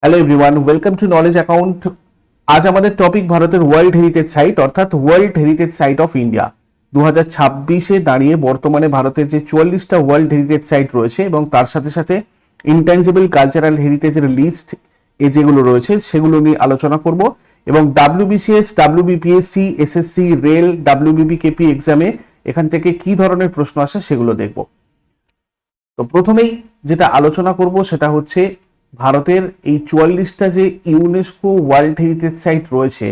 Hello everyone, welcome to knowledge account. আজ আমাদের topic ভারতের ওয়ার্ল্ড হেরিটেজ সাইট অর্থাৎ world heritage site of India. 2026-এ দাঁড়িয়ে বর্তমানে ভারতের যে 44টা ওয়ার্ল্ড হেরিটেজ সাইট রয়েছে এবং তার সাথে সাথে ইনট্যাঞ্জিবল কালচারাল হেরিটেজের লিস্ট যেগুলো রয়েছে সেগুলো নিয়ে আলোচনা করব এবং WBCS, WBPSC, SSC, rail, WBPKP এক্সামে এখান থেকে কি ধরনের প্রশ্ন আসে সেগুলো দেখব। তো প্রথমেই যেটা আলোচনা করব সেটা হচ্ছে ভারতের এই 44টা যে ইউনেস্কো ওয়ার্ল্ড হেরিটেজ সাইট রয়েছে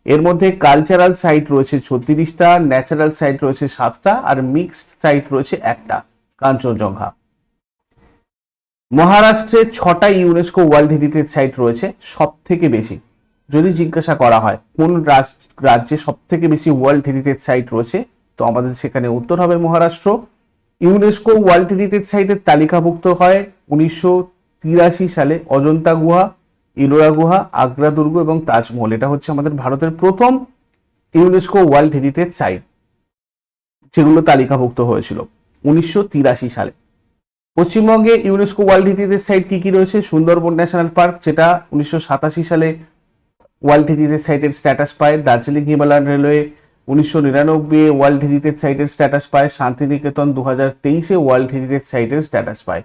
এর মধ্যে কালচারাল সাইট রয়েছে 36টা, ন্যাচারাল সাইট রয়েছে 7টা আর মিক্সড সাইট রয়েছে একটা, কাঞ্চনজঙ্ঘা। মহারাষ্ট্রে 6টা ইউনেস্কো ওয়ার্ল্ড হেরিটেজ সাইট রয়েছে সব থেকে বেশি। যদি জিজ্ঞাসা করা হয় কোন রাজ্যে সব থেকে বেশি ওয়ার্ল্ড হেরিটেজ সাইট রয়েছে, তো আমাদের সেখানে উত্তর হবে মহারাষ্ট্র। ইউনেস্কো ওয়ার্ল্ড হেরিটেজ সাইটের তালিকাভুক্ত হয় 1983 সালে অজন্তা গুহা, ইলোরা গুহা, আগ্রা দুর্গ এবং তাজমহল। এটা হচ্ছে আমাদের ভারতের প্রথম ইউনেস্কো ওয়ার্ল্ড হেরিটেজ সাইট যেগুলো তালিকাভুক্ত হয়েছিল 1983 সালে। পশ্চিমবঙ্গে ইউনেস্কো ওয়ার্ল্ড হেরিটেজ সাইট কি কি রয়েছে? সুন্দরবন ন্যাশনাল পার্ক, যেটা 1987 সালে ওয়ার্ল্ড হেরিটেজ সাইটের স্ট্যাটাস পায়। Darjeeling Himalayan railway 1999 world heritage সাইটের স্ট্যাটাস পায়। শান্তিনিকেতন 2023-এ ওয়ার্ল্ড হেরিটেজ সাইটের স্ট্যাটাস পায়।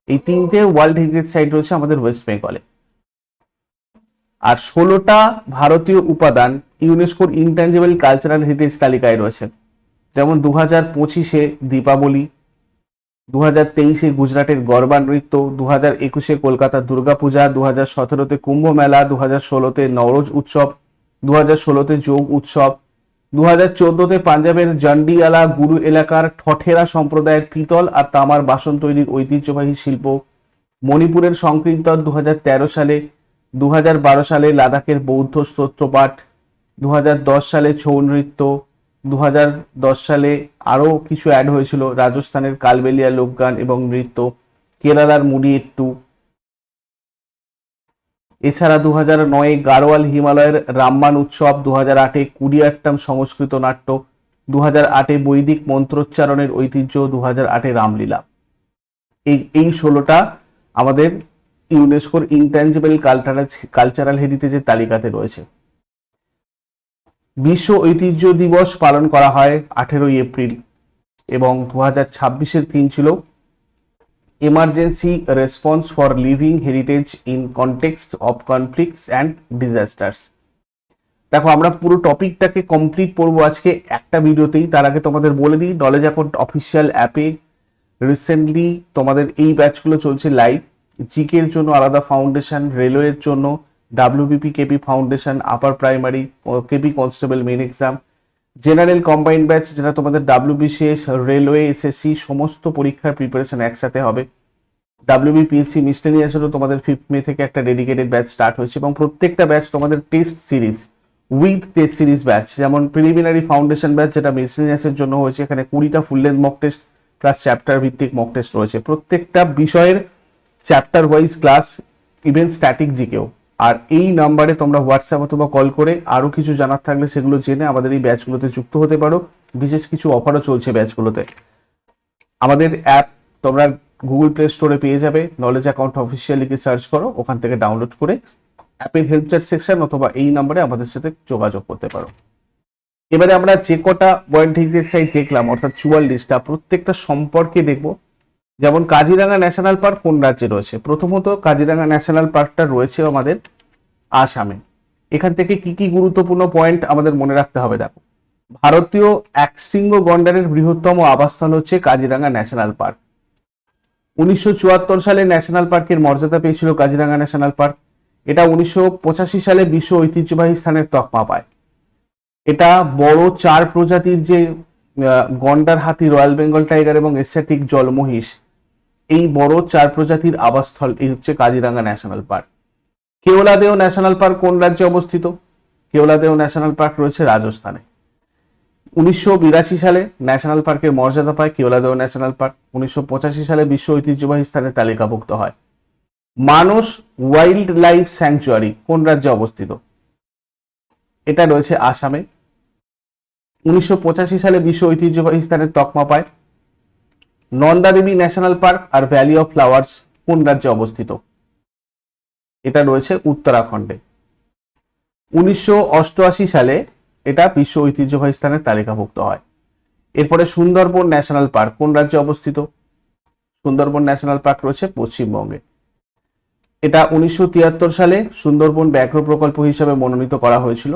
এই তিনটে ওয়ার্ল্ড হেরিটেজ সাইট রয়েছে আমাদের ওয়েস্ট বেঙ্গলে। আর 16টা ভারতীয় উপাদান ইউনেস্কোর ইনট্যাঞ্জিবল কালচারাল হেরিটেজ তালিকায় রয়েছে, যেমন 2025-এ দীপাবলি, 2023-এ গুজরাটের গরবা নৃত্য, 2021-এ কলকাতার দুর্গাপূজা, 2017-তে কুম্ভ মেলা, 2016-তে নওরোজ উৎসব, 2016-তে যোগ উৎসব, 2014-তে পাঞ্জাবের জান্ডিয়ালা গুরু এলাকার ঠঠেরা সম্প্রদায়ের পিতল আর তামার বাসন তৈরির ঐতিহ্যবাহী শিল্প, মণিপুরের সংকীর্তন 2013 সালে, 2012 সালে লাদাখের বৌদ্ধ স্তোত্রপাঠ, 2010 সালে ছৌ নৃত্য, 2010 সালে আরও কিছু অ্যাড হয়েছিল, রাজস্থানের কালবেলিয়া লোকগান এবং নৃত্য, কেরালার মুডিয়েট্টু। এছাড়া 2009-এ গাড়োয়াল হিমালয়ের রামমান উৎসব, 2008-এ কুডিয়াট্টাম সংস্কৃত নাট্য, 2008-এ বৈদিক মন্ত্রোচ্চারণের ঐতিহ্য, 2008-এ রামলীলা। এই 16টা আমাদের ইউনেস্কোর ইনট্যাঞ্জিবল কালচারাল হেরিটেজের তালিকাতে রয়েছে। বিশ্ব ঐতিহ্য দিবস পালন করা হয় 18 এপ্রিল এবং 2026-এর থিম ছিল emergency response for living heritage in context of conflicts and disasters. দেখো, আমরা পুরো টপিকটাকে কমপ্লিট পড়বো আজকে একটা ভিডিওতেই। তার আগে তোমাদের বলে দিই, নলেজ অ্যাকাউন্ট অফিসিয়াল অ্যাপে রিসেন্টলি তোমাদের এই ব্যাচগুলো চলছে লাইভ। জিকের জন্য আলাদা ফাউন্ডেশন, রেলওয়ের জন্য WBPKP foundation, upper primary, KP constable main exam, general combined batch যেটা তোমাদের WBCS, রেলওয়ে, SSC সমস্ত পরীক্ষার প্রিপারেশন একসাথে হবে। WBPSC মিসলেনিয়াসেরও তোমাদের 5 মে থেকে একটা ডেডিকেটেড ব্যাচ স্টার্ট হয়েছে এবং প্রত্যেকটা ব্যাচ তোমাদের test series with test series batch. যেমন প্রিলিমিনারি ফাউন্ডেশন ব্যাচ যেটা মিসলেনিয়াসের জন্য হয়েছে, এখানে 20টা full length mock test plus chapter ভিত্তিক মক টেস্ট রয়েছে। প্রত্যেকটা বিষয়ের chapter wise class, even static জিকেও। আর এই নাম্বারে তোমরা হোয়াটসঅ্যাপ অথবা কল করে আরও কিছু জানার থাকলে সেগুলো জেনে আমাদের এই ব্যাচগুলোতে যুক্ত হতে পারো। বিশেষ কিছু অফারও চলছে ব্যাচগুলোতে। আমাদের অ্যাপ তোমরা গুগল প্লে স্টোরে পেয়ে যাবে, নলেজ অ্যাকাউন্ট অফিসিয়াল লিখে সার্চ করো, ওখান থেকে ডাউনলোড করে অ্যাপের হেল্প চ্যাট সেকশন অথবা এই নাম্বারে আমাদের সাথে যোগাযোগ করতে পারো। এবারে আমরা যে কটা ওয়ার্ল্ড হেরিটেজ সাইট দেখলাম অর্থাৎ 44টা, প্রত্যেকটা সম্পর্কে দেখব। যেমন কাজিরাঙ্গা ন্যাশনাল পার্ক কোন রাজ্যে রয়েছে? প্রথমত কাজিরাঙ্গা ন্যাশনাল পার্কটা রয়েছে আমাদের আসামে। এখান থেকে কি কি গুরুত্বপূর্ণ পয়েন্ট আমাদের মনে রাখতে হবে? দেখো, ভারতীয় একশৃঙ্গ গন্ডারের বৃহত্তম আবাসস্থল হচ্ছে কাজিরাঙ্গা ন্যাশনাল পার্ক। 1974 সালে ন্যাশনাল পার্কের মর্যাদা পেয়েছিল কাজিরাঙ্গা ন্যাশনাল পার্ক। এটা 1985 সালে বিশ্ব ঐতিহ্যবাহী স্থানের তকমা পায়। এটা বড় 4 প্রজাতির যে গন্ডার, হাতি, রয়্যাল বেঙ্গল টাইগার এবং এশিয়াটিক জলমহিষ, এই বড় 4 প্রজাতির আবাসস্থল এই হচ্ছে Kaziranga national park. Keoladeo national park কোন রাজ্যে অবস্থিত? কেওলাদেও ন্যাশনাল পার্ক রয়েছে রাজস্থানে। 1982 সালে ন্যাশনাল পার্কের মর্যাদা পায় কেওলাদেও ন্যাশনাল পার্ক। 1985 সালে বিশ্ব ঐতিহ্যবাহী স্থানে তালিকাভুক্ত হয়। মানস ওয়াইল্ড লাইফ স্যাংচুয়ারি কোন রাজ্যে অবস্থিত? এটা রয়েছে আসামে। 1985 সালে বিশ্ব ঐতিহ্যবাহী স্থানের তকমা পায়। নন্দা দেবী ন্যাশনাল পার্ক আর ভ্যালি অফ ফ্লাওয়ার্স কোন রাজ্যে অবস্থিত? এটা রয়েছে উত্তরাখণ্ডে। 1988 সালে এটা বিশ্ব ঐতিহ্যবাহী স্থানের তালিকাভুক্ত হয়। এরপরে সুন্দরবন ন্যাশনাল পার্ক কোন রাজ্যে অবস্থিত? সুন্দরবন ন্যাশনাল পার্ক রয়েছে পশ্চিমবঙ্গে। এটা 1973 সালে সুন্দরবন ব্যাঘ্র প্রকল্প হিসেবে মনোনীত করা হয়েছিল।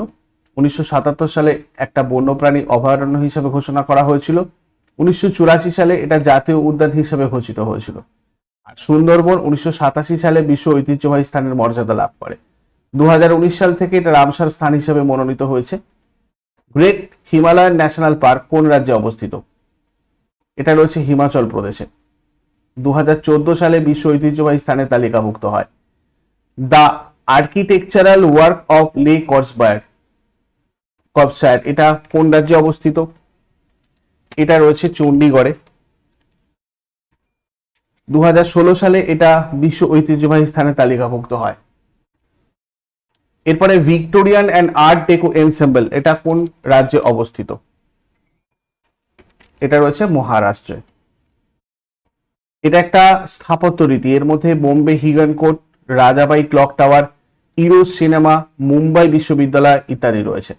1977 সালে একটা বন্যপ্রাণী অভয়ারণ্য হিসেবে ঘোষণা করা হয়েছিল। 1984 সালে এটা জাতীয় উদ্যান হিসেবে ঘোষিত হয়েছিল। আর সুন্দরবন 1987 সালে বিশ্ব ঐতিহ্যবাহী স্থানের মর্যাদা লাভ করে। 2019 সাল থেকে এটা রামসার স্থান হিসেবে মনোনীত হয়েছে। গ্রেট হিমালয়ান ন্যাশনাল পার্ক কোন রাজ্যে অবস্থিত? এটা রয়েছে হিমাচল প্রদেশে। 2014 সালে বিশ্ব ঐতিহ্যবাহী স্থানে তালিকাভুক্ত হয়। দ্য আর্কিটেকচারাল ওয়ার্ক অফ লে কর্বসায়ার এটা কোন রাজ্যে অবস্থিত? এটা রয়েছে চণ্ডীগড়ে। 2016 সালে এটা বিশ্ব ঐতিহ্যবাহী স্থানে তালিকাভুক্ত হয়। এরপরে Victorian and art deco ensemble এটা কোন রাজ্যে অবস্থিত? এটা রয়েছে মহারাষ্ট্রে। এটা একটা স্থাপত্য রীতি, এর মধ্যে বোম্বে হিগান court, Rajabai clock tower, Eros cinema, Mumbai বিশ্ববিদ্যালয় ইত্যাদি রয়েছে।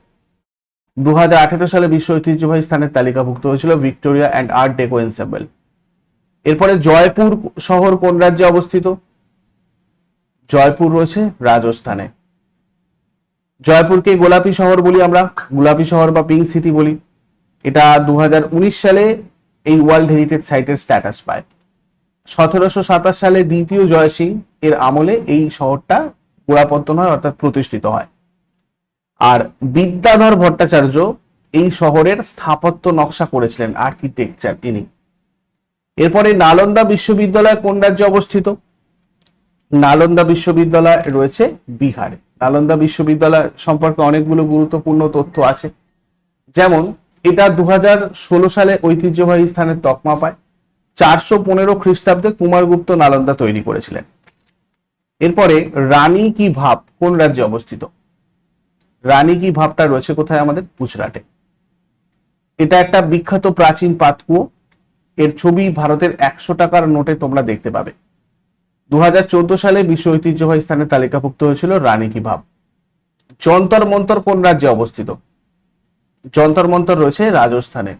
2018 সালে বিশ্ব ঐতিহ্যবাহী স্থানের তালিকাভুক্ত হয়েছিল Victoria and art deco ensemble. এরপরে জয়পুর শহর কোন রাজ্যে অবস্থিত? জয়পুর রয়েছে রাজস্থানে। জয়পুরকে গোলাপি শহর বলি আমরা, গোলাপি শহর বা পিঙ্ক সিটি বলি। এটা 2019 সালে এই ওয়ার্ল্ড হেরিটেজ সাইটের স্ট্যাটাস পায়। 1727 সালে দ্বিতীয় জয় সিং এর আমলে এই শহরটা গোড়াপত্তন হয়, অর্থাৎ প্রতিষ্ঠিত হয়। আর বিদ্যাধর ভট্টাচার্য এই শহরের স্থাপত্য নকশা করেছিলেন, আর্কিটেকচার ইনি। এরপরে নালন্দা বিশ্ববিদ্যালয় কোন রাজ্যে অবস্থিত? নালন্দা বিশ্ববিদ্যালয় রয়েছে বিহারে। নালন্দা বিশ্ববিদ্যালয় সম্পর্কে অনেকগুলো গুরুত্বপূর্ণ তথ্য আছে, যেমন এটা 2016 সালে ঐতিহ্যবাহী স্থানের তকমা পায়। 415 খ্রিস্টাব্দে কুমারগুপ্ত নালন্দা তৈরি করেছিলেন। এরপরে রানী কি ভাব কোন রাজ্যে অবস্থিত? রানী কি ভাবটা রয়েছে কোথায়? আমাদের গুজরাটে। এটা একটা বিখ্যাত প্রাচীন পাতকুয়ো, এর ছবি ভারতের 100 টাকার নোটে তোমরা দেখতে পাবে। 2014 সালে বিশ্ব ঐতিহ্যবাহী স্থানে তালিকাভুক্ত হয়েছিল রানী কি ভাব। যন্তর মন্তর কোন রাজ্যে অবস্থিত? যন্তর মন্তর রয়েছে রাজস্থানে।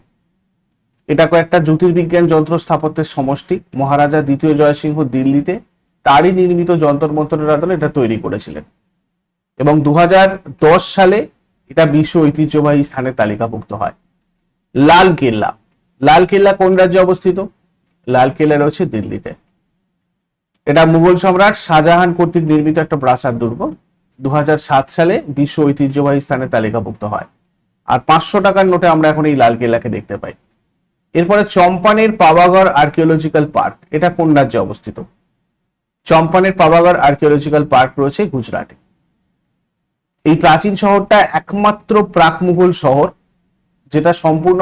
এটা কয়েকটা জ্যোতির্বিজ্ঞান যন্ত্র স্থাপত্যের সমষ্টি। মহারাজা দ্বিতীয় জয়সিংহ দিল্লিতে তারই নির্মিত যন্তর মন্তরের আদলে এটা তৈরি করেছিলেন। এবং 2010 সালে এটা বিশ্ব ঐতিহ্যবাহী স্থানে তালিকাভুক্ত হয়। লাল কেল্লা, লাল কেল্লা কোন রাজ্যে অবস্থিত? লাল কেল্লা রয়েছে দিল্লিতে। এটা মুঘল সম্রাট শাহজাহান কর্তৃক নির্মিত একটা প্রাসাদ দুর্গ। 2007 সালে বিশ্ব ঐতিহ্যবাহী স্থানে তালিকাভুক্ত হয়। আর 500 টাকার নোটে আমরা এখন এই লাল কেল্লাকে দেখতে পাই। এরপরে চম্পানের পাওয়াগড় আর্কিওলজিক্যাল পার্ক এটা কোন রাজ্যে অবস্থিত? চম্পানের পাওয়াগড় আর্কিওলজিক্যাল পার্ক রয়েছে গুজরাটে। এই প্রাচীন শহরটা একমাত্র প্রাক মুঘল শহর যেটা সম্পূর্ণ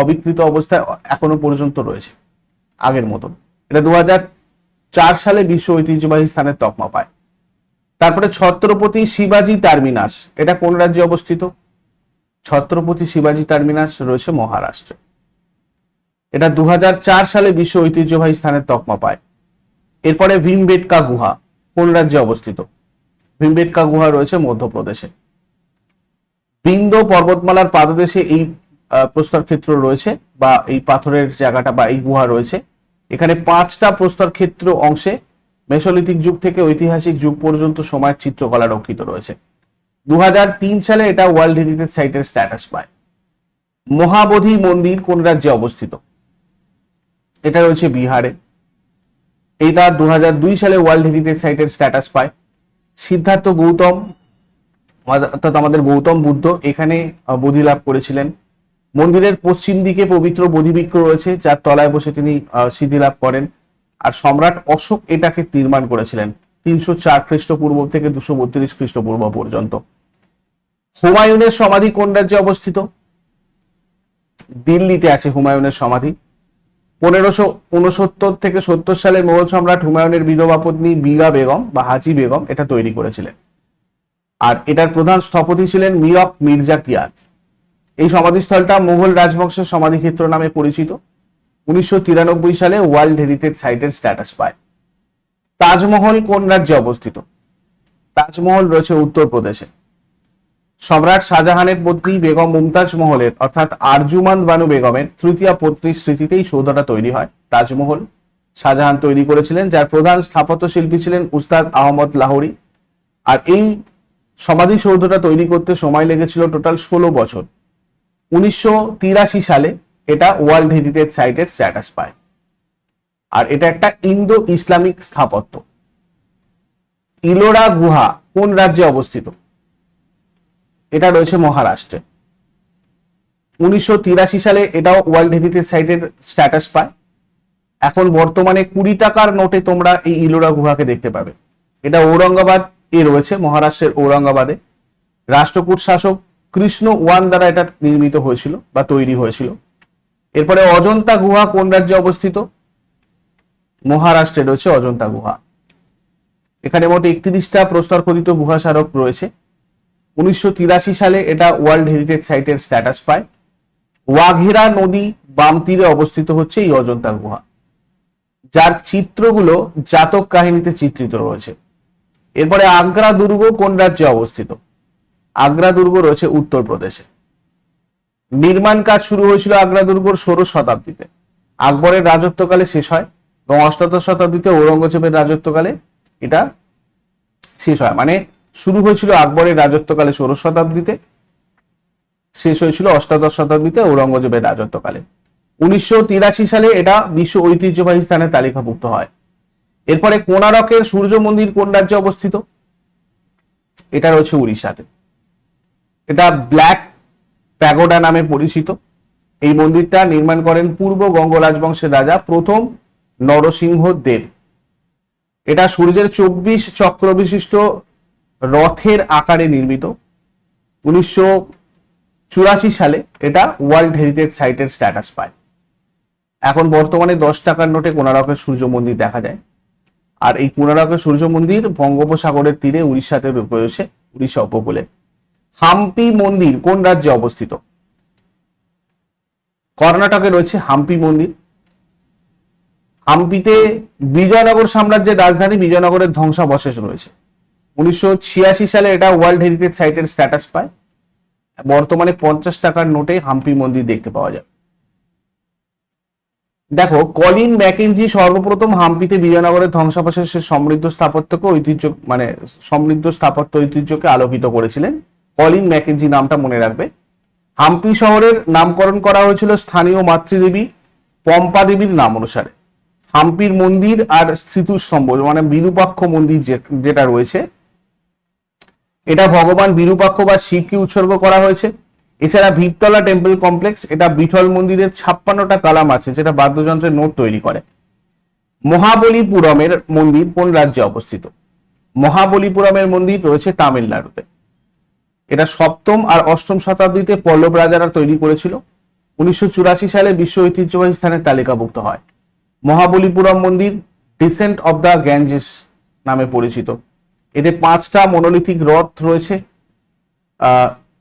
অবিকৃত অবস্থায় এখনো পর্যন্ত রয়েছে আগের মতন। এটা 2004 সালে বিশ্ব ঐতিহ্যবাহী স্থানের তকমা পায়। তারপরে ছত্রপতি শিবাজি টার্মিনাস এটা কোন রাজ্যে অবস্থিত? ছত্রপতি শিবাজি টার্মিনাস রয়েছে মহারাষ্ট্রে। এটা 2004 সালে বিশ্ব ঐতিহ্যবাহী স্থানের তকমা পায়। এরপরে ভীমবেটকা গুহা কোন রাজ্যে অবস্থিত? ভীমবেটকা গুহা রয়েছে মধ্যপ্রদেশে। বিন্ধ্য পর্বতমালার পাদদেশে এই প্রস্তর ক্ষেত্র রয়েছে, বা এই পাথরের জায়গাটা বা এই গুহা রয়েছে। এখানে 5টা প্রস্তর ক্ষেত্র অংশে মেসোলিথিক যুগ থেকে ঐতিহাসিক যুগ পর্যন্ত সময়ের চিত্রকলা রক্ষিত রয়েছে। 2003 সালে এটা ওয়ার্ল্ড হেরিটেজ সাইটের স্ট্যাটাস পায়। মহাবোধি মন্দির কোন রাজ্যে অবস্থিত? এটা রয়েছে বিহারে। এটা 2002 সালে ওয়ার্ল্ড হেরিটেজ সাইটের স্ট্যাটাস পায়। সিদ্ধার্থ গৌতম অর্থাৎ আমাদের গৌতম বুদ্ধ এখানে বোধি লাভ করেছিলেন। মন্দিরের পশ্চিম দিকে পবিত্র বোধিবৃক্ষ রয়েছে, যার তলায় বসে তিনি সিদ্ধি লাভ করেন। আর সম্রাট অশোক এটাকে নির্মাণ করেছিলেন 304 খ্রিস্টপূর্ব থেকে 232 খ্রিস্টপূর্ব পর্যন্ত। হুমায়ুনের সমাধি কোন রাজ্যে অবস্থিত? দিল্লিতে আছে হুমায়ুনের সমাধি। 1569 থেকে 70 সালে মোগল সম্রাট হুমায়ুনের বিধবা পত্নী বিগা বেগম বা হাজি বেগম এটা তৈরি করেছিলেন। আর এটার প্রধান স্থপতি ছিলেন মীর মির্জা কিয়াত। এই সমাধিস্থলটা মুঘল রাজবংশের সমাধিক্ষেত্র নামে পরিচিত। 1993 সালে ওয়ার্ল্ড হেরিটেজ সাইটের স্ট্যাটাস পায়। তাজমহল কোন রাজ্যে অবস্থিত? তাজমহল রয়েছে উত্তরপ্রদেশে। সম্রাট শাহজাহানের পত্নী বেগম মুমতাজ মহলের অর্থাৎ আরজুমান বানু বেগমের তৃতীয় পত্নীর স্মৃতিতেই সৌধটা তৈরি হয় তাজমহল। শাহজাহান তৈরি করেছিলেন, যার প্রধান স্থাপত্য শিল্পী ছিলেন উস্তাদ আহমদ লাহোরি। আর এই সমাধিসৌধটা তৈরি করতে সময় লেগেছিল টোটাল 16 বছর। 1983 সালে এটা ওয়ার্ল্ড হেরিটেজ সাইটের স্ট্যাটাস পায়। আর এটা একটা ইন্দো ইসলামিক স্থাপত্য। ইলোরা গুহা কোন রাজ্যে অবস্থিত? এটা রয়েছে মহারাষ্ট্রে। 1983 সালে এটাও ওয়ার্ল্ড হেরিটেজ সাইটের স্ট্যাটাস পায়। এখন বর্তমানে 20 টাকার নোটে তোমরা এই ইলোরা গুহাকে দেখতে পাবে। এটা ঔরঙ্গাবাদ রয়েছে, মহারাষ্ট্রের ঔরঙ্গাবাদে। রাষ্ট্রকূট শাসক কৃষ্ণ ওয়ান দ্বারা এটা নির্মিত হয়েছিল বা তৈরি হয়েছিল। এরপরে অজন্তা গুহা কোন রাজ্যে অবস্থিত? মহারাষ্ট্রে রয়েছে অজন্তা গুহা। এখানে মোট 31টা প্রস্তরখোদিত গুহা স্মারক রয়েছে। 1983 সালে এটা ওয়ার্ল্ড হেরিটেজ সাইটের স্ট্যাটাস পায়। ওয়াঘেরা নদী বাম তীরে অবস্থিত হচ্ছে এই অজন্তা গুহা, যার চিত্রগুলো জাতক কাহিনীতে চিত্রিত রয়েছে। এরপরে আগ্রা দুর্গ কোন রাজ্যে অবস্থিত? আগ্রা দুর্গ রয়েছে উত্তরপ্রদেশে। নির্মাণ কাজ শুরু হয়েছিল আগ্রা দুর্গর 16 শতাব্দীতে, আকবরের রাজত্বকালে শেষ হয় এবং 8শ শতাব্দীতে ঔরঙ্গজেবের রাজত্বকালে এটা শেষ হয়। মানে শুরু হয়েছিল আকবরের রাজত্বকালে 16 শতাব্দীতে, শেষ হয়েছিল 8শ শতাব্দীতে ঔরঙ্গজেবের রাজত্বকালে। 1983 সালে এটা বিশ্ব ঐতিহ্যবাহী স্থানে তালিকাভুক্ত হয়। এরপরে কোণারকের সূর্য মন্দির কোন রাজ্যে অবস্থিত? এটা রয়েছে উড়িষ্যাতে। এটা ব্ল্যাক প্যাগোডা নামে পরিচিত। এই মন্দিরটা নির্মাণ করেন পূর্ব গঙ্গ রাজবংশের রাজা প্রথম নরসিংহ দেব। এটা সূর্যের 24 চক্র বিশিষ্ট রথের আকারে নির্মিত। 1984 সালে এটা ওয়ার্ল্ড হেরিটেজ সাইটের স্ট্যাটাস পায়। এখন বর্তমানে 10 টাকার নোটে কোণারকের সূর্য মন্দির দেখা যায়। আর এই কোণারকের সূর্য মন্দির বঙ্গোপসাগরের তীরে উড়িষ্যাতে রয়েছে, উড়িষ্যা উপকূলে। হাম্পি মন্দির কোন রাজ্যে অবস্থিত? কর্ণাটকে রয়েছে হাম্পি মন্দির। হাম্পিতে বিজয়নগর সাম্রাজ্যের রাজধানী বিজয়নগরের ধ্বংসাবশেষ রয়েছে। 1986 সালে এটা ওয়ার্ল্ড হেরিটেজ সাইটের স্ট্যাটাস পায়। বর্তমানে 50 টাকার নোটে হাম্পি মন্দির দেখতে পাওয়া যায়। দেখো, কলিন ম্যাকেনজি সর্বপ্রথম হাম্পিতে বিজয়নগরের ধ্বংসাবশেষের সমৃদ্ধ স্থাপত্যকে সমৃদ্ধ স্থাপত্য ঐতিহ্যকে আলোকিত করেছিলেন। কলিন ম্যাকেনজি নামটা মনে রাখবে। হাম্পি শহরের নামকরণ করা হয়েছিল স্থানীয় মাতৃদেবী পম্পা দেবীর নাম অনুসারে। হাম্পির মন্দির আর স্মৃতিস্তম্ভ মানে বিরূপাক্ষ মন্দির যেটা রয়েছে, এটা ভগবান বিরূপাক্ষ বা শিবকে উৎসর্গ করা হয়েছে। এছাড়া ভিটতলা টেম্পল কমপ্লেক্স, এটা বিঠল মন্দিরের 56টা কালাম আছে যেটা বাদ্যযন্ত্রের নোট তৈরি করে। মহাবলীপুরমের মন্দির কোন রাজ্যে অবস্থিত? মহাবলীপুরমের মন্দির রয়েছে তামিলনাড়ুতে। এটা 7ম আর 8ম শতাব্দীতে পল্লব রাজারা তৈরি করেছিল। 1984 সালে বিশ্ব ঐতিহ্যবাহী স্থানের তালিকাভুক্ত হয়। মহাবলীপুরম মন্দির ডিসেন্ট অব দ্য গ্যাঞ্জেস নামে পরিচিত। এতে 5টা মনোলিথিক রথ রয়েছে,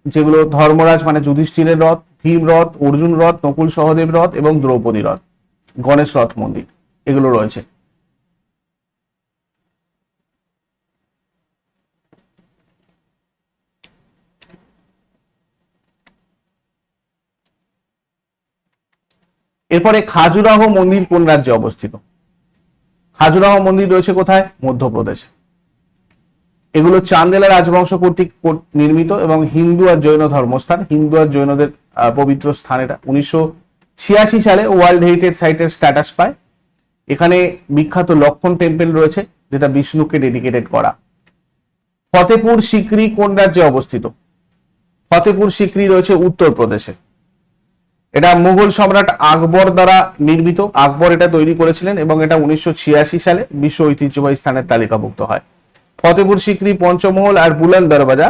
যেগুলো ধর্মরাজ মানে যুধিষ্ঠিরের রথ, ভীম রথ, অর্জুন রথ, নকুল সহদেব রথ এবং দ্রৌপদী রথ, গণেশ রথ মন্দির এগুলো রয়েছে। এরপরে খাজুরাহো মন্দির কোন রাজ্যে অবস্থিত? খাজুরাহো মন্দির রয়েছে কোথায়? মধ্যপ্রদেশে। এগুলো চান্দেলা রাজবংশ কর্তৃক নির্মিত এবং হিন্দু আর জৈন ধর্মস্থান, হিন্দু আর জৈনদের পবিত্র স্থান। এটা 1986 সালে ওয়ার্ল্ড হেরিটেজ সাইটের স্ট্যাটাস পায়। এখানে বিখ্যাত লক্ষণ টেম্পল রয়েছে যেটা বিষ্ণুকে ডেডিকেটেড করা। ফতেপুর সিকরি কোন রাজ্যে অবস্থিত? ফতেপুর সিকরি রয়েছে উত্তরপ্রদেশে। এটা মুঘল সম্রাট আকবর দ্বারা নির্মিত। আকবর এটা তৈরি করেছিলেন এবং এটা 1986 সালে বিশ্ব ঐতিহ্যবাহী স্থানের তালিকাভুক্ত হয়। ফতেপুর সিকরি, পঞ্চমহল আর বুলন্দ দরওয়াজা,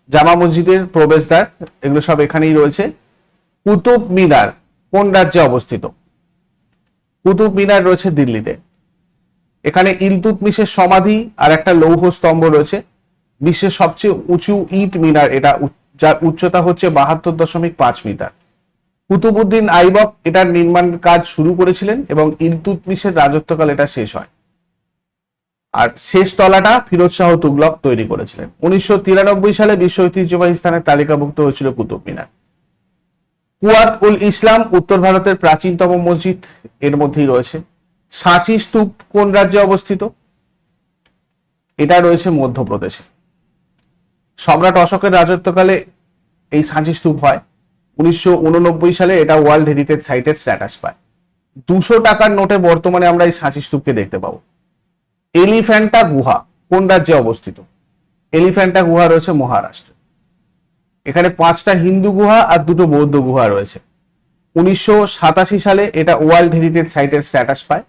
জামা মসজিদের প্রবেশদ্বার, এগুলো সব এখানেই রয়েছে। কুতুব মিনার কোন রাজ্যে অবস্থিত? কুতুব মিনার রয়েছে দিল্লিতে। এখানে ইলতুৎমিশের সমাধি আর একটা লৌহ স্তম্ভ রয়েছে। বিশ্বের সবচেয়ে উঁচু ইট মিনার এটা, যার উচ্চতা হচ্ছে 72.5 মিটার। কুতুবউদ্দিন আইবক এটার নির্মাণ কাজ শুরু করেছিলেন এবং ইলতুৎমিশের রাজত্বকাল এটা শেষ হয়। আর শেষ তলাটা ফিরোজ শাহ তুগলক তৈরি করেছিলেন। 1993 সালে বিশ্ব ঐতিহ্যবাহী স্থানের তালিকাভুক্ত হয়েছিল কুতুব মিনার। কুয়াত উল ইসলাম উত্তর ভারতের প্রাচীনতম মসজিদ, এর মধ্যেই রয়েছে। সাঁচি স্তূপ কোন রাজ্যে অবস্থিত? এটা রয়েছে মধ্যপ্রদেশে। সম্রাট অশোকের রাজত্বকালে এই সাঁচি স্তূপ হয়। 1989 সালে এটা ওয়ার্ল্ড হেরিটেজ সাইটের স্ট্যাটাস পায়। 200 টাকার নোটে বর্তমানে আমরা এই সাঁচি স্তূপকে দেখতে পাবো। এলিফ্যান্টা গুহা কোন রাজ্যে অবস্থিত? এলিফ্যান্টা গুহা রয়েছে মহারাষ্ট্র। এখানে 5টা হিন্দু গুহা আর 2টো বৌদ্ধ গুহা রয়েছে। 1987 সালে এটা ওয়ার্ল্ড হেরিটেজ সাইটের স্ট্যাটাস পায়।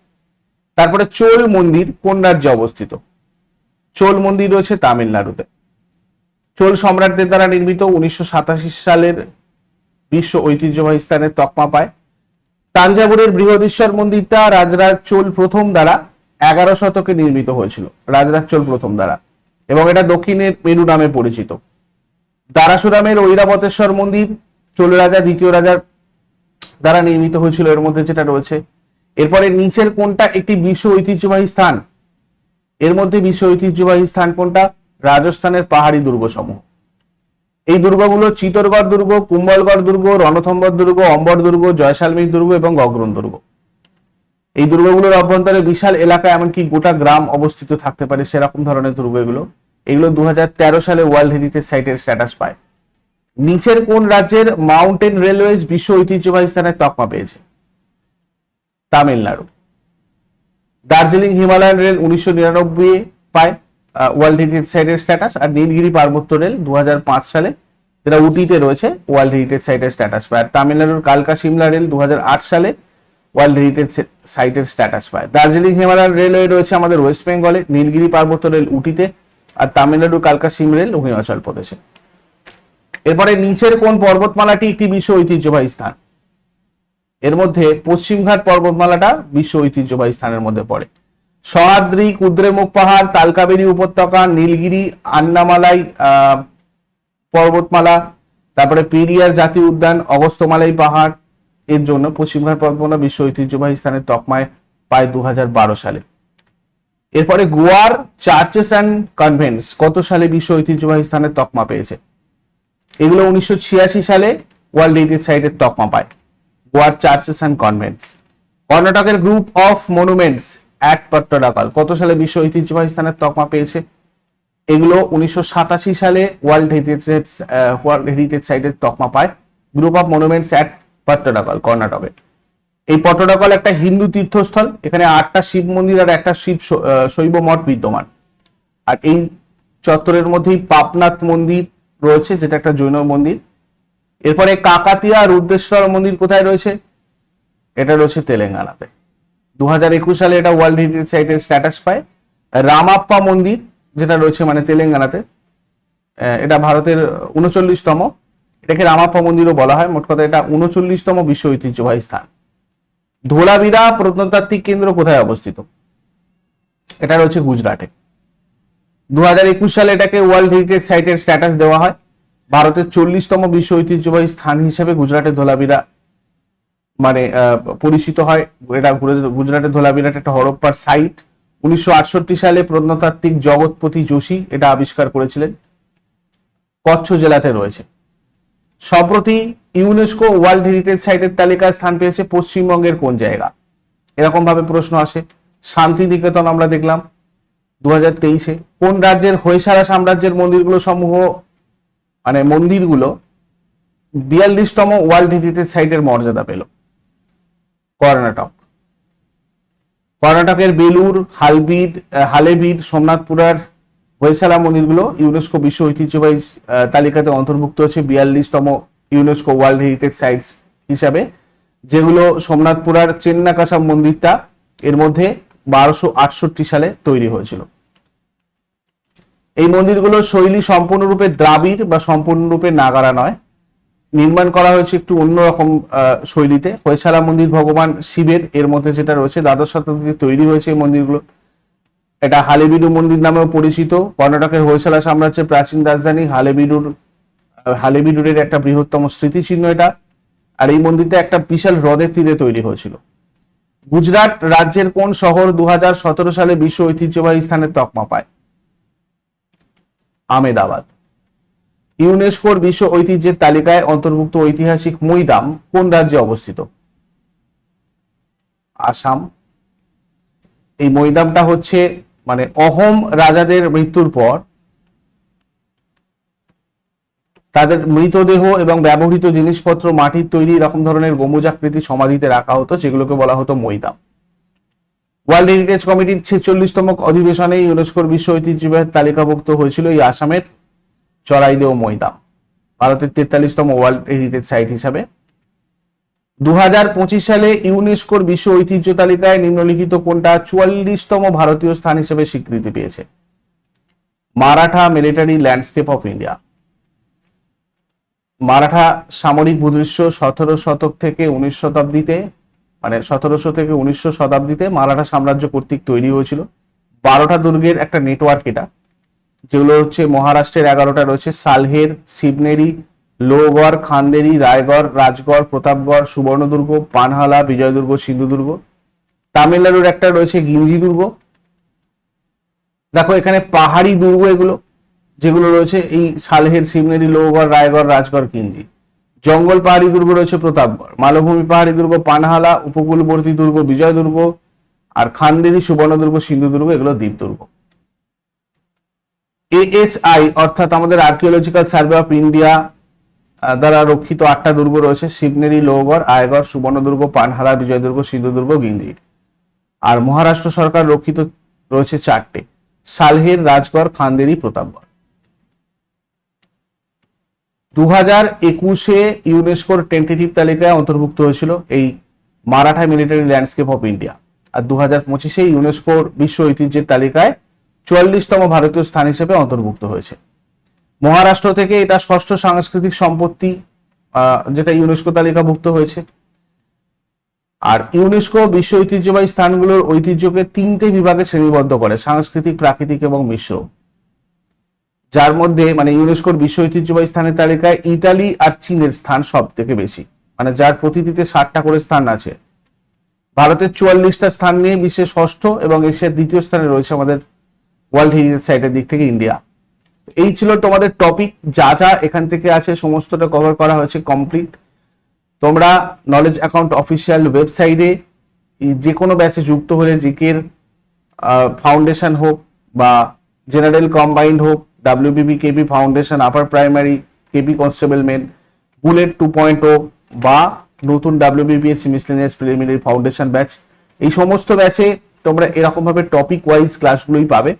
তারপরে চোল মন্দির কোন রাজ্যে অবস্থিত? চোল মন্দির রয়েছে তামিলনাড়ুতে। চোল সম্রাটদের দ্বারা নির্মিত 1987 সালের বিশ্ব ঐতিহ্যবাহী স্থানের তকমা পায়। তাঞ্জাবুরের বৃহদীশ্বর মন্দিরটা রাজরাজ চোল প্রথম দ্বারা 11 শতকে নির্মিত হয়েছিল, রাজরাজ চোল প্রথম দ্বারা, এবং এটা দক্ষিণের মেরু নামে পরিচিত। দারাসুরামের ঐরাবতেশ্বর মন্দির চোল রাজা দ্বিতীয় রাজার দ্বারা নির্মিত হয়েছিল, এর মধ্যে যেটা রয়েছে। এরপরে নিচের কোনটা একটি বিশ্ব ঐতিহ্যবাহী স্থান? এর মধ্যে বিশ্ব ঐতিহ্যবাহী স্থান কোনটা? রাজস্থানের পাহাড়ি দুর্গ সমূহ। এই দুর্গগুলো চিতরগড় দুর্গ, কুম্বলগড় দুর্গ, রণথম্বর দুর্গ, অম্বর দুর্গ, জয়সালমীর দুর্গ এবং অগ্রণ দুর্গ। এই দুর্গগুলোর অভ্যন্তরে বিশাল এলাকা, এমনকি গোটা গ্রাম অবস্থিত থাকতে পারে, সেরকম ধরনের দুর্গ এগুলো। 2013 সালে ওয়ার্ল্ড হেরিটেজ সাইটের স্ট্যাটাস পায়। নিচের কোন রাজ্যের মাউন্টেন রেলওয়েজ বিশ্ব ঐতিহ্যবাহী স্থানের তকমা পেয়েছে? তামিলনাড়ু। দার্জিলিং হিমালয়ান রেল 1999 পায় ওয়ার্ল্ড হেরিটেজ সাইটের স্ট্যাটাস। আর নীলগিরি পার্বত্য রেল 2005 সালে, যেটা উটিতে রয়েছে, ওয়ার্ল্ড হেরিটেজ সাইটের স্ট্যাটাস পায়। আর তামিলনাড়ুর কালকা সিমলা রেল 2008 সালে ওয়ার্ল্ড হেরিটেজ সাইটের স্ট্যাটাস পায়। দার্জিলিং হিমালয়ান রেলওয়ে রয়েছে আমাদের ওয়েস্ট বেঙ্গলে, নীলগিরি পার্বত্য রেল উটিতে, আর তামিলনাড়ুর কালকা সিম রেল হিমাচল প্রদেশে। এরপরে নিচের কোন পর্বতমালাটি একটি বিশ্ব ঐতিহ্যবাহী স্থান? এর মধ্যে পশ্চিমঘাট পর্বতমালাটা বিশ্ব ঐতিহ্যবাহী স্থানের মধ্যে পড়ে। সহ্যাদ্রি, কুদ্রেমুখ পাহাড়, তালকাবেরী উপত্যকা, নীলগিরি, আন্নামালাই পর্বতমালা, তারপরে পেরিয়ার জাতীয় উদ্যান, অগস্ত্যমালাই পাহাড়, এর জন্য পশ্চিমঘাট পর্বতমালা বিশ্ব ঐতিহ্যবাহী স্থানের তকমায় পায় 2012 সালে। এরপরে গোয়ার চার্চেস অ্যান্ড কনভেন্টস কত সালে বিশ্ব ঐতিহ্যবাহী স্থানের তকমা পেয়েছে? এগুলো 1986 সালে ওয়ার্ল্ড হেরিটেজ সাইটের তকমা পায়, গোয়ার চার্চেস অ্যান্ড কনভেন্টস। কর্ণাটকের গ্রুপ অফ মনুমেন্টস অ্যাট পট্টডাকল কত সালে বিশ্ব ঐতিহ্যবাহী স্থানের তকমা পেয়েছে? এগুলো 1987 সালে ওয়ার্ল্ড হেরিটেজ সাইটের তকমা পায়, গ্রুপ অফ মনুমেন্টস অ্যাট পট্টডাকল, কর্ণাটকে। এই পট্টডাকল একটা হিন্দু তীর্থস্থল, এখানে 8টা শিব মন্দির আর একটা শৈব মঠ বিদ্যমান। আর এই চত্বরের মধ্যেই পাপনাথ মন্দির রয়েছে, যেটা একটা জৈন মন্দির। এরপরে কাকাতিয়া রুদ্রেশ্বর মন্দির কোথায় রয়েছে? এটা রয়েছে তেলেঙ্গানাতে। 2021 সালে এটা ওয়ার্ল্ড হেরিটেজ সাইটের স্ট্যাটাস পায়। রামাপ্পা মন্দির যেটা রয়েছে মানে তেলেঙ্গানাতে, এটা ভারতের 39তম, এটাকে রামাপ্পা মন্দিরও বলা হয়। মোট কথা এটা 39তম বিশ্ব ঐতিহ্যবাহী স্থান। ধোলাভিরা প্রত্নতাত্ত্বিক কেন্দ্র কোথায় অবস্থিত? এটা রয়েছে গুজরাটে। 2021 সালে এটাকে ওয়ার্ল্ড হেরিটেজ সাইটের স্ট্যাটাস দেওয়া হয়। ভারতের 40তম বিশ্ব ঐতিহ্যবাহী স্থান হিসেবে গুজরাটের ধোলাভিরা মানে পরিচিত হয়। এটা গুজরাটের ধোলাভিরাট একটা হরপ্পার সাইট। 1968 সালে প্রত্নতাত্ত্বিক জগৎপতি যোশী এটা আবিষ্কার করেছিলেন। কচ্ছ জেলাতে রয়েছে। সম্প্রতি ইউনেস্কো ওয়ার্ল্ড হেরিটেজ সাইটের তালিকায় স্থান পেয়েছে পশ্চিমবঙ্গের কোন জায়গা? এরকম ভাবে প্রশ্ন আসে। শান্তিনিকেতন আমরা দেখলাম 2023-এ। কোন রাজ্যের হোয়সালা সাম্রাজ্যের মন্দিরগুলো 42তম ওয়ার্ল্ড হেরিটেজ সাইটের মর্যাদা পেল? কর্ণাটক। কর্ণাটকের বেলুর, হালেবিড, সোমনাথপুরার হোয়সালা মন্দিরগুলো ইউনেস্কো বিশ্ব ঐতিহ্যবাহী তালিকাতে অন্তর্ভুক্ত হচ্ছে 42তম ইউনেস্কো ওয়ার্ল্ড হেরিটেজ সাইটস হিসাবে, যেগুলো সোমনাথপুরার চেন্নাকাসাম মন্দিরটা এর মধ্যে 1268 সালে তৈরি হয়েছিল। এই মন্দিরগুলো শৈলী সম্পূর্ণরূপে দ্রাবিড় বা সম্পূর্ণরূপে নাগারা নয়, নির্মাণ করা হয়েছে একটু অন্যরকম শৈলীতে। হোয়সালা মন্দির ভগবান শিবের, এর মধ্যে যেটা রয়েছে দ্বাদশ শতাব্দীতে তৈরি হয়েছে এই মন্দিরগুলো। এটা হালেবিডু মন্দির নামেও পরিচিত। কর্ণাটকের হোয়সালা সাম্রাজ্যের প্রাচীন রাজধানী হালেবিডুরের একটা বৃহত্তম স্মৃতিচিহ্ন এটা। আর এই মন্দিরটা একটা বিশাল হ্রদের তীরে তৈরি হয়েছিল। 2021 সালে ওয়ার্ল্ড হেরিটেজ সাইটের স্ট্যাটাস পেয়েছে। 2022 সালে এটা ওয়ার্ল্ড হেরিটেজ সাইটের স্ট্যাটাস পায়। গুজরাট রাজ্যের কোন শহর 2017 সালে বিশ্ব ঐতিহ্যবাহী স্থানের তকমা পায়? আহমেদাবাদ। ইউনেস্কোর বিশ্ব ঐতিহ্যের তালিকায় অন্তর্ভুক্ত ঐতিহাসিক মৈদাম কোন রাজ্যে অবস্থিত? আসাম। এই মৈদামটা হচ্ছে মানে অহোম রাজাদের মৃত্যুর পর তাদের মৃতদেহ এবং ব্যবহৃত জিনিসপত্র মাটির তৈরি এরকম ধরনের গম্বুজাকৃতি সমাধিতে রাখা হতো, যেগুলোকে বলা হতো মৈদাম। ওয়ার্ল্ড হেরিটেজ কমিটির 46তম অধিবেশনে ইউনেস্কোর বিশ্ব ঐতিহ্যবাহী তালিকাভুক্ত হয়েছিল এই আসামের চড়াইদেও মৈদাম, ভারতের 43তম ওয়ার্ল্ড হেরিটেজ সাইট হিসাবে। 2025 সালে ইউনেস্কোর বিশ্ব ঐতিহ্য তালিকায় নিম্নলিখিত কোনটা 44তম ভারতীয় স্থান হিসেবে স্বীকৃতি পেয়েছে? Maratha military landscape of India. Maratha সামরিক ভূদৃশ্য 17 শতক থেকে 19 শতাব্দীতে, মানে 1700 থেকে 1900 শতাব্দীতে মারাঠা সাম্রাজ্য কর্তৃক তৈরি হয়েছিল। 12টা দুর্গের একটা নেটওয়ার্ক এটা, যেগুলো হচ্ছে মহারাষ্ট্রের 11টা রয়েছে, সালহের, শিবনেরি, লোহগড়, খান্দেরি, রায়গড়, রাজগড়, প্রতাপগড়, সুবর্ণদুর্গ, পানহালা, বিজয়দুর্গ, সিন্ধুদুর্গ। তামিলনাড়ুর একটা রয়েছে গিঞ্জি দুর্গ। দেখো এখানে পাহাড়ি দুর্গ এগুলো, যেগুলো রয়েছে এই সালহের, শিবনেরি, লোহগড়, রায়গড়, রাজগড়, গিঞ্জি। জঙ্গল পাহাড়ি দুর্গ রয়েছে প্রতাপগড়, মালভূমি পাহাড়ি দুর্গ পানহালা, উপকূলবর্তী দুর্গ বিজয় দুর্গ, আর খান্দেরি, সুবর্ণদুর্গ, সিন্ধুদুর্গ এগুলো দ্বীপ দুর্গ। এএসআই অর্থাৎ আমাদের আর্কিওলজিক্যাল সার্ভে অফ ইন্ডিয়া দ্বারা রক্ষিত 8টা দুর্গ রয়েছে, শিবনেরি, লোহগড়, রায়গড়, সুবর্ণদুর্গ, পানহালা, বিজয়দুর্গ, সিন্ধুদুর্গ, গিঞ্জি। আর মহারাষ্ট্র সরকার রক্ষিত রয়েছে 4টে, সালহের, রাজগড়, খান্দেরি, প্রতাপগড়। 2021-এ ইউনেস্কোর টেন্টেটিভ তালিকায় অন্তর্ভুক্ত হয়েছিল এই Maratha military landscape of India, আর 2025-এ ইউনেস্কোর বিশ্ব ঐতিহ্যের তালিকায় 44তম ভারতীয় স্থান হিসেবে অন্তর্ভুক্ত হয়েছে। মহারাষ্ট্র থেকে এটা 6ষ্ঠ সাংস্কৃতিক সম্পত্তি যেটা ইউনেস্কো তালিকাভুক্ত হয়েছে। আর ইউনেস্কো বিশ্ব ঐতিহ্যবাহী স্থানগুলোর ঐতিহ্যকে 3টে বিভাগে শ্রেণীবদ্ধ করে, সাংস্কৃতিক, প্রাকৃতিক এবং মিশ্র, যার মধ্যে মানে ইউনেস্কোর বিশ্ব ঐতিহ্যবাহী স্থানের তালিকায় ইতালি আর চীনের স্থান সব থেকে বেশি, মানে যার প্রতিটিতে 60টা করে স্থান আছে। ভারতের 44টা স্থান নিয়ে বিশ্বের 6ষ্ঠ এবং এশিয়ার 2য় স্থানে রয়েছে আমাদের ওয়ার্ল্ড হেরিটেজ সাইটের দিক থেকে ইন্ডিয়া। এই ছিল তোমাদের টপিক, যা যা এখান থেকে আছে সমস্তটা কভার করা হয়েছে কমপ্লিট। তোমরা নলেজ অ্যাকাউন্ট অফিসিয়াল ওয়েবসাইটে যে কোনো ব্যাচে যুক্ত হলে, জিকের ফাউন্ডেশন হোক বা জেনারেল কম্বাইন্ড হোক, WBB KP foundation, upper primary, KP constable main, bullet 2.0 বা নতুন WBPSC miscellaneous preliminary foundation batch, এই সমস্ত ব্যাচে তোমরা এরকম ভাবে টপিক ওয়াইজ ক্লাসগুলোই পাবে।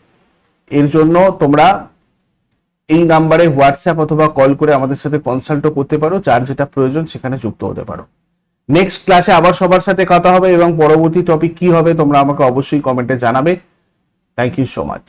এর জন্য তোমরা এই নাম্বারে হোয়াটসঅ্যাপ অথবা কল করে আমাদের সাথে কনসাল্টও করতে পারো, যার যেটা প্রয়োজন সেখানে যুক্ত হতে পারো। নেক্সট ক্লাসে আবার সবার সাথে কথা হবে এবং পরবর্তী টপিক কি হবে তোমরা আমাকে অবশ্যই কমেন্টে জানাবে। Thank you so much.